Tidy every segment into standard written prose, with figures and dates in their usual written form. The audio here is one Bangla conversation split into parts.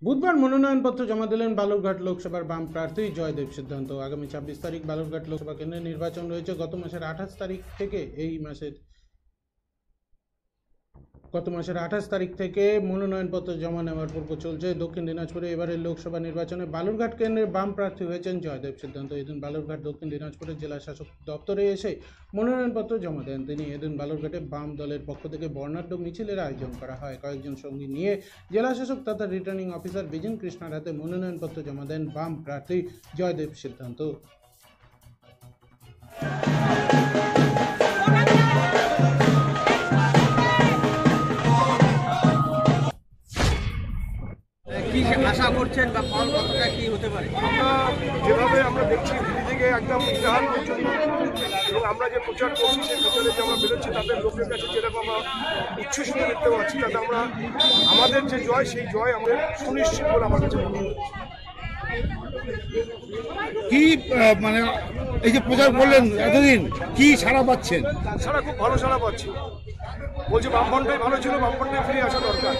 বুধবার মনোনয়নপত্র জমা দিলেন বালুরঘাট লোকসভার বাম প্রার্থী জয়দেব সিদ্ধান্ত। আগামী ২৬ তারিখ বালুরঘাট লোকসভা কেন্দ্রে নির্বাচন রয়েছে। গত মাসের ২৮ তারিখ থেকে মনোনয়নপত্র জমা নেওয়ার পর্ব চলছে। দক্ষিণ দিনাজপুরে এবারের লোকসভা নির্বাচনে বালুরঘাট কেন্দ্রের বাম প্রার্থী হয়েছেন জয়দেব সিদ্ধান্ত। এদিন বালুরঘাট দক্ষিণ দিনাজপুরের জেলা শাসক দপ্তরে এসে মনোনয়নপত্র জমা দেন তিনি। এদিন বালুরঘাটে বাম দলের পক্ষ থেকে বর্ণাঢ্য মিছিলের আয়োজন করা হয়। কয়েকজন সঙ্গী নিয়ে জেলা শাসক তথা রিটার্নিং অফিসার বিজিন কৃষ্ণার হাতে মনোনয়নপত্র জমা দেন বাম প্রার্থী জয়দেব সিদ্ধান্ত। কি আশা করছেন বা ফল কতটা কি হতে পারে? যেভাবে আমরা দেখছি দিল্লি থেকে একদম ইতিহাস পর্যন্ত, এবং আমরা যে প্রচার করছি সেই প্রচারে যে আমরা বেরোচ্ছি তাদের লোকের কাছে যেরকম আমরা উচ্ছ্বসিত দেখতে পাচ্ছি, তাতে আমরা আমাদের যে জয় সেই জয় আমাদের সুনিশ্চিত বলে আমার কাছে মনে হচ্ছে। কি মানে এই যে প্রচার করলেন এতদিন, কি সাড়া পাচ্ছেন? সারা খুব ভালো সাড়া পাচ্ছি। বলছি বামফ্রন্টটাই ভালো ছিল, বামফ্রন্টে ফিরে আসা দরকার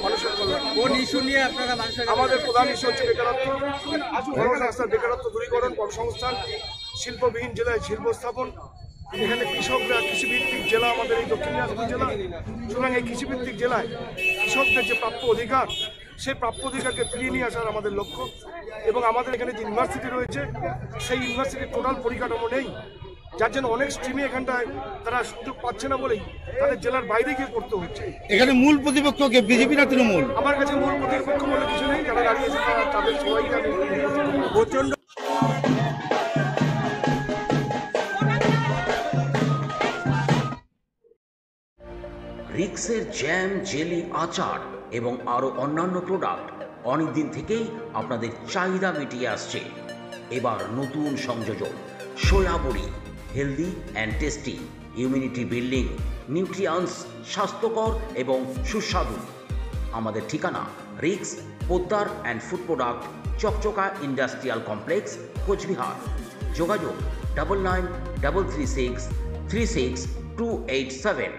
মানুষের কল্যাণ। কোন ইস্যু নিয়ে আপনারা মানুষের আমাদের প্রধান ইস্যু হচ্ছে বেকারত্ব, কর্মসংস্থান, বেকারত্ব দূরীকরণ, কর্মসংস্থান, শিল্পবিহীন জেলায় শিল্প স্থাপন। এখানে কৃষকরা, কৃষিভিত্তিক জেলা আমাদের এই দক্ষিণ দিনাজপুর জেলা, সুতরাং এই কৃষিভিত্তিক জেলায় কৃষকদের যে প্রাপ্য অধিকার, সেই প্রাপ্য অধিকারকে ফিরিয়ে নিয়ে আসার আমাদের লক্ষ্য। এবং আমাদের এখানে যে ইউনিভার্সিটি রয়েছে সেই ইউনিভার্সিটির টোটাল পরিকাঠামো নেই, যার জন্য অনেক স্ট্রিমে এখানটায় তারা সুযোগ পাচ্ছে না বলেই তাদের জেলার বাইরে গিয়ে পড়তে হচ্ছে। এখানে মূল প্রতিপক্ষকে বিজেপি না তৃণমূল? আমার কাছে মূল প্রতিপক্ষ বলে কিছু নেই, যারা দাঁড়িয়েছে তাদের সবাইকে আমি প্রচন্ড রিক্সের জ্যাম, জেলি, আচার এবং আরও অন্যান্য প্রোডাক্ট অনেকদিন থেকেই আপনাদের চাহিদা মিটিয়ে আসছে। এবার নতুন সংযোজন সয়া বড়ি, healthy and tasty, immunity building, nutrients, স্বাস্থ্যকর এবং সুস্বাদু। আমাদের ঠিকানা রিক্স পোদ্দার অ্যান্ড ফুড প্রোডাক্ট, চকচকা ইন্ডাস্ট্রিয়াল কমপ্লেক্স, কোচবিহার। যোগাযোগ 9933636287।